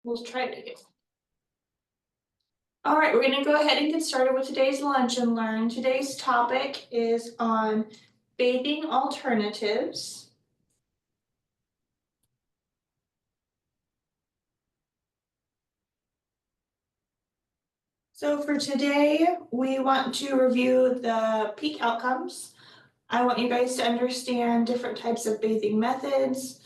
We'll try it again. All right, we're gonna go ahead and get started with today's lunch and learn. Today's topic is on bathing alternatives. So for today, we want to review the peak outcomes. I want you guys to understand different types of bathing methods,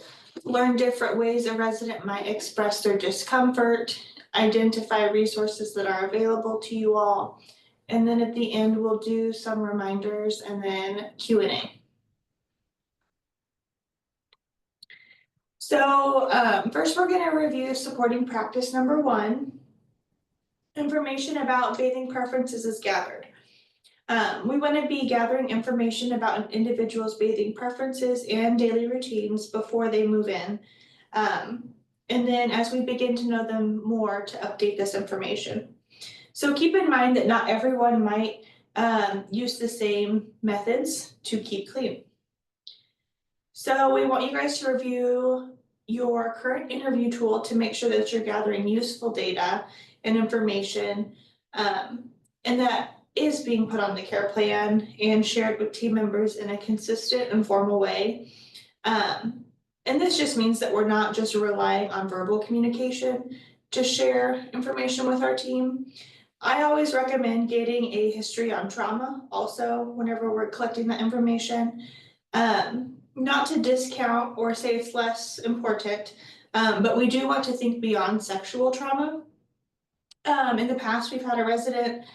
learn different ways a resident might express their discomfort, identify resources that are available to you all, and then at the end, we'll do some reminders and then Q&A. So first, we're going to review supporting practice number 1. Information about bathing preferences is gathered. We want to be gathering information about an individual's bathing preferences and daily routines before they move in. And then as we begin to know them more, to update this information. So keep in mind that not everyone might use the same methods to keep clean. So we want you guys to review your current interview tool to make sure that you're gathering useful data and information, and that is being put on the care plan and shared with team members in a consistent and formal way. And this just means that we're not just relying on verbal communication to share information with our team. I always recommend getting a history on trauma also whenever we're collecting that information. Not to discount or say it's less important, but we do want to think beyond sexual trauma. In the past, we've had a resident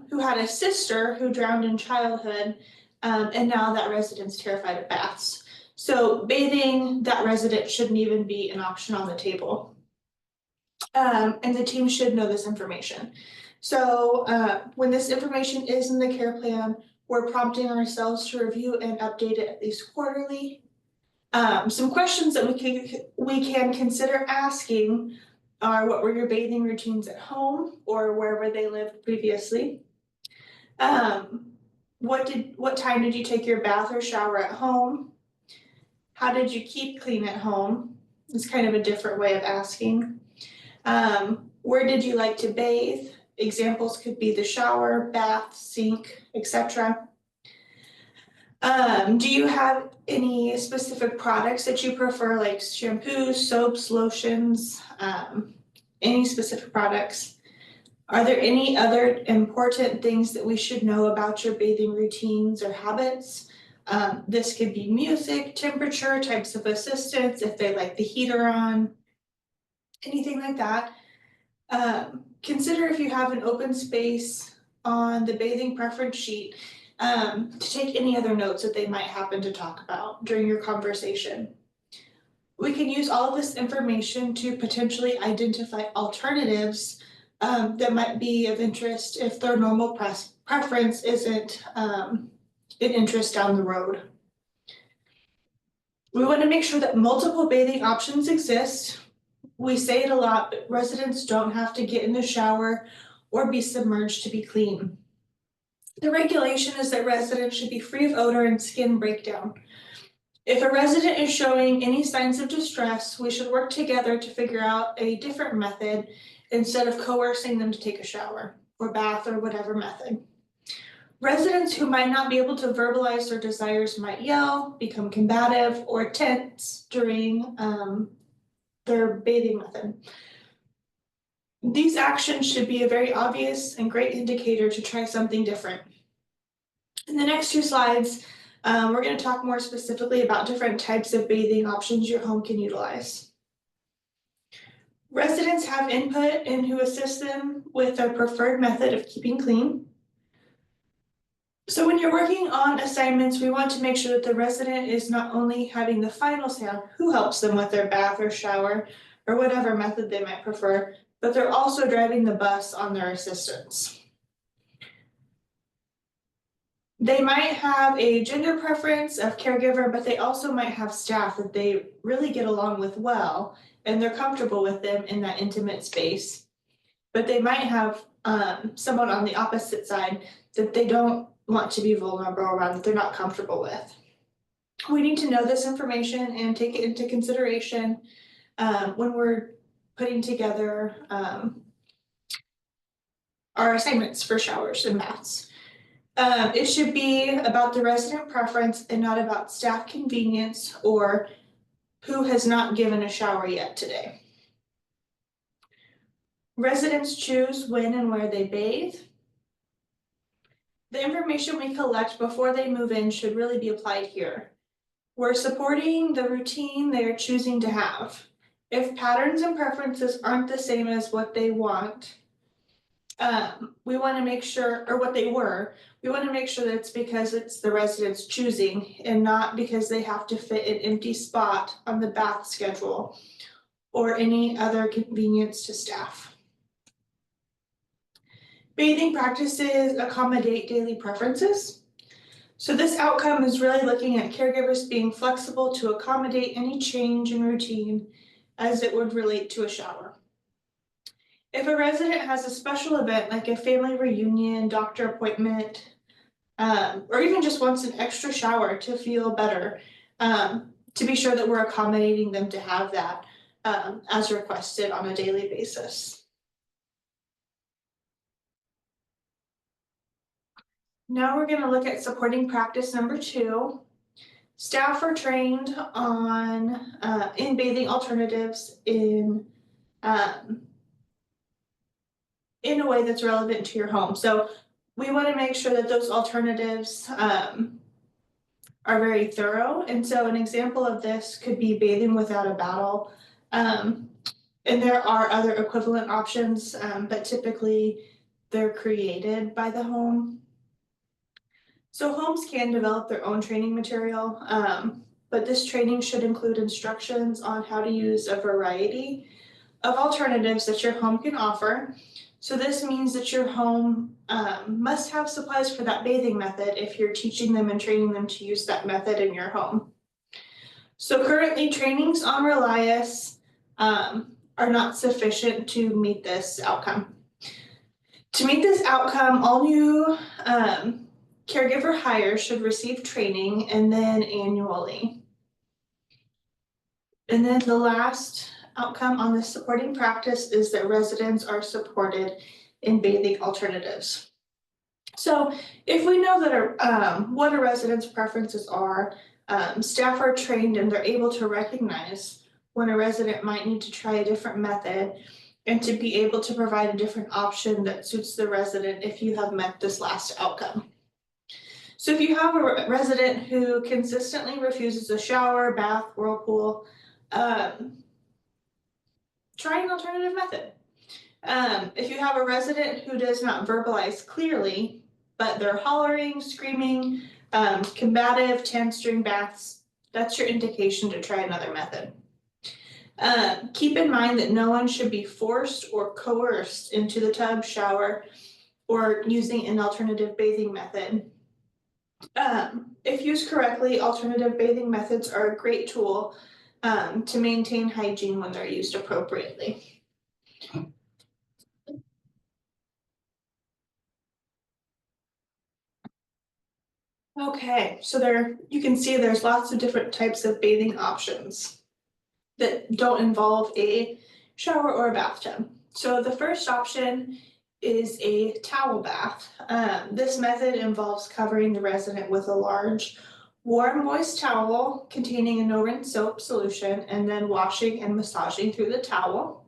who had a sister who drowned in childhood, and now that resident's terrified of baths. So bathing that resident shouldn't even be an option on the table. And the team should know this information. So when this information is in the care plan, we're prompting ourselves to review and update it at least quarterly. Some questions that we can consider asking are, what were your bathing routines at home or wherever they lived previously? What time did you take your bath or shower at home? How did you keep clean at home? It's kind of a different way of asking. Where did you like to bathe? Examples could be the shower, bath, sink, etc. Do you have any specific products that you prefer, like shampoos, soaps, lotions, any specific products? Are there any other important things that we should know about your bathing routines or habits? This could be music, temperature, types of assistance, if they like the heater on, anything like that. Consider if you have an open space on the bathing preference sheet to take any other notes that they might happen to talk about during your conversation. We can use all of this information to potentially identify alternatives that might be of interest if their normal preference isn't an interest down the road. We want to make sure that multiple bathing options exist. We say it a lot, but residents don't have to get in the shower or be submerged to be clean. The regulation is that residents should be free of odor and skin breakdown. If a resident is showing any signs of distress, we should work together to figure out a different method instead of coercing them to take a shower or bath or whatever method. Residents who might not be able to verbalize their desires might yell, become combative, or tense during their bathing method. These actions should be a very obvious and great indicator to try something different. In the next 2 slides, we're going to talk more specifically about different types of bathing options your home can utilize. Residents have input in who assists them with their preferred method of keeping clean. So when you're working on assignments, we want to make sure that the resident is not only having the final say on who helps them with their bath or shower or whatever method they might prefer, but they're also driving the bus on their assistance. They might have a gender preference of caregiver, but they also might have staff that they really get along with well, and they're comfortable with them in that intimate space. But they might have someone on the opposite side that they don't want to be vulnerable around, that they're not comfortable with. We need to know this information and take it into consideration when we're putting together our assignments for showers and baths. It should be about the resident preference and not about staff convenience or who has not given a shower yet today. Residents choose when and where they bathe. The information we collect before they move in should really be applied here. We're supporting the routine they are choosing to have. If patterns and preferences aren't the same as what they want, we want to make sure, or what they were, we want to make sure that it's because it's the residents choosing and not because they have to fit an empty spot on the bath schedule or any other convenience to staff. Bathing practices accommodate daily preferences. So this outcome is really looking at caregivers being flexible to accommodate any change in routine as it would relate to a shower. If a resident has a special event like a family reunion, doctor appointment, or even just wants an extra shower to feel better, to be sure that we're accommodating them to have that as requested on a daily basis. Now we're going to look at supporting practice number 2. Staff are trained on in bathing alternatives in a way that's relevant to your home. So we want to make sure that those alternatives are very thorough. And so an example of this could be bathing without a battle. And there are other equivalent options, but typically they're created by the home. So homes can develop their own training material, but this training should include instructions on how to use a variety of alternatives that your home can offer. So this means that your home must have supplies for that bathing method if you're teaching them and training them to use that method in your home. So currently trainings on Relias are not sufficient to meet this outcome. To meet this outcome, all new caregiver hires should receive training and then annually. And then the last outcome on this supporting practice is that residents are supported in bathing alternatives. So if we know that what a resident's preferences are, staff are trained and they're able to recognize when a resident might need to try a different method and to be able to provide a different option that suits the resident if you have met this last outcome. So if you have a resident who consistently refuses a shower, bath, whirlpool, try an alternative method. If you have a resident who does not verbalize clearly, but they're hollering, screaming, combative, tense during baths, that's your indication to try another method. Keep in mind that no one should be forced or coerced into the tub, shower, or using an alternative bathing method. If used correctly, alternative bathing methods are a great tool to maintain hygiene when they're used appropriately. Okay, so you can see there's lots of different types of bathing options that don't involve a shower or a bathtub. So the first option is a towel bath. This method involves covering the resident with a large, warm, moist towel containing a no-rinse soap solution and then washing and massaging through the towel.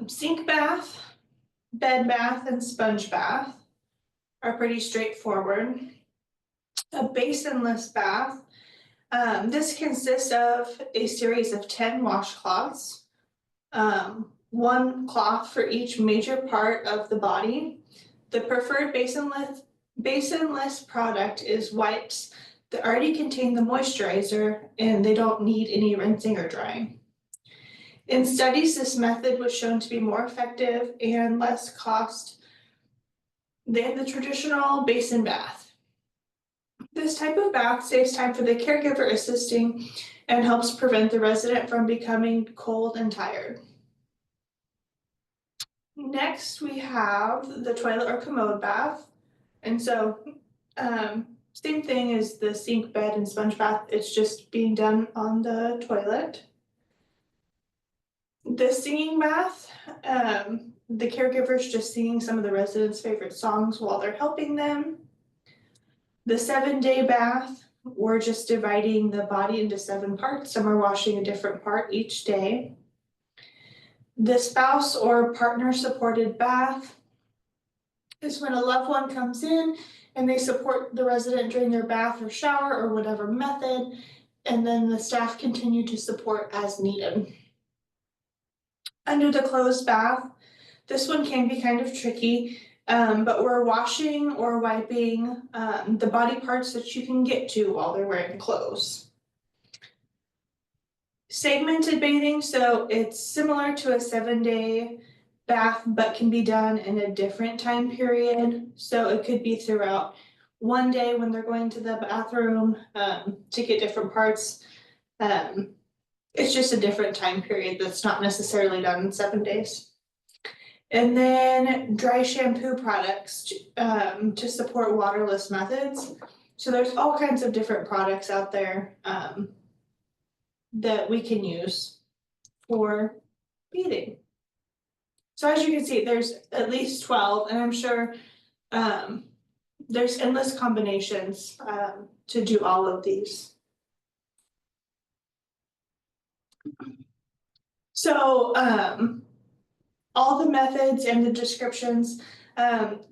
Sink bath, bed bath, and sponge bath are pretty straightforward. A basinless bath. This consists of a series of 10 washcloths, one cloth for each major part of the body. The preferred basinless product is wipes that already contain the moisturizer and they don't need any rinsing or drying. In studies, this method was shown to be more effective and less cost than the traditional basin bath. This type of bath saves time for the caregiver assisting and helps prevent the resident from becoming cold and tired. Next, we have the toilet or commode bath. And so, same thing as the sink, bed, and sponge bath, it's just being done on the toilet. The singing bath, the caregiver's just singing some of the residents' favorite songs while they're helping them. The 7-day bath, we're just dividing the body into 7 parts. Some are washing a different part each day. The spouse or partner supported bath is when a loved one comes in and they support the resident during their bath or shower or whatever method, and then the staff continue to support as needed. Under the closed bath, this one can be kind of tricky, but we're washing or wiping the body parts that you can get to while they're wearing clothes. Segmented bathing, so it's similar to a 7-day bath, but can be done in a different time period. So it could be throughout one day when they're going to the bathroom to get different parts. It's just a different time period that's not necessarily done in 7 days. And then dry shampoo products to support waterless methods. So there's all kinds of different products out there that we can use for bathing. So as you can see, there's at least 12, and I'm sure there's endless combinations to do all of these. So all the methods and the descriptions,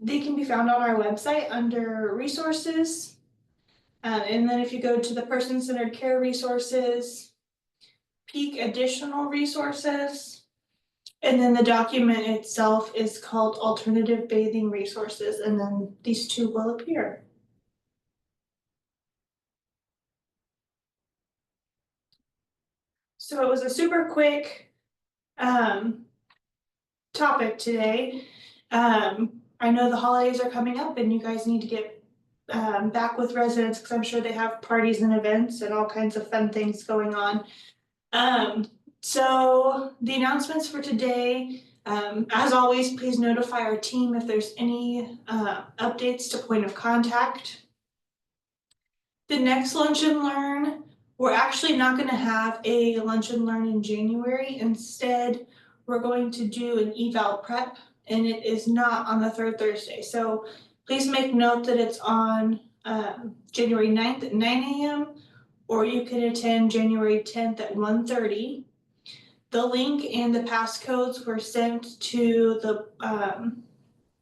they can be found on our website under resources. And then if you go to the person-centered care resources, peak additional resources, and then the document itself is called alternative bathing resources, and then these two will appear. So it was a super quick topic today. I know the holidays are coming up and you guys need to get back with residents because I'm sure they have parties and events and all kinds of fun things going on. So the announcements for today, as always, please notify our team if there's any updates to point of contact. The next Lunch and Learn, we're actually not going to have a Lunch and Learn in January. Instead, we're going to do an eval prep, and it is not on the 3rd Thursday. So please make note that it's on January 9th at 9 a.m. or you can attend January 10th at 1:30. The link and the passcodes were sent to the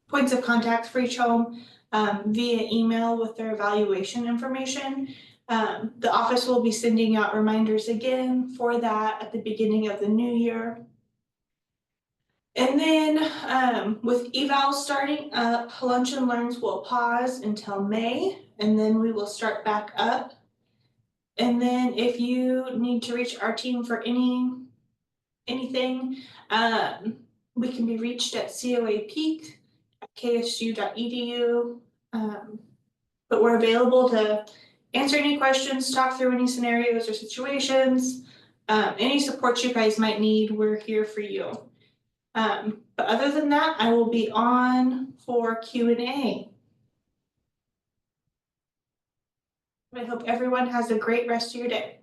points of contact for each home via email with their evaluation information. The office will be sending out reminders again for that at the beginning of the new year. And then with evals starting up, Lunch and Learns will pause until May, and then we will start back up. And then if you need to reach our team for anything, we can be reached at coapeak@ksu.edu. But we're available to answer any questions, talk through any scenarios or situations, any support you guys might need, we're here for you. But other than that, I will be on for Q&A. I hope everyone has a great rest of your day.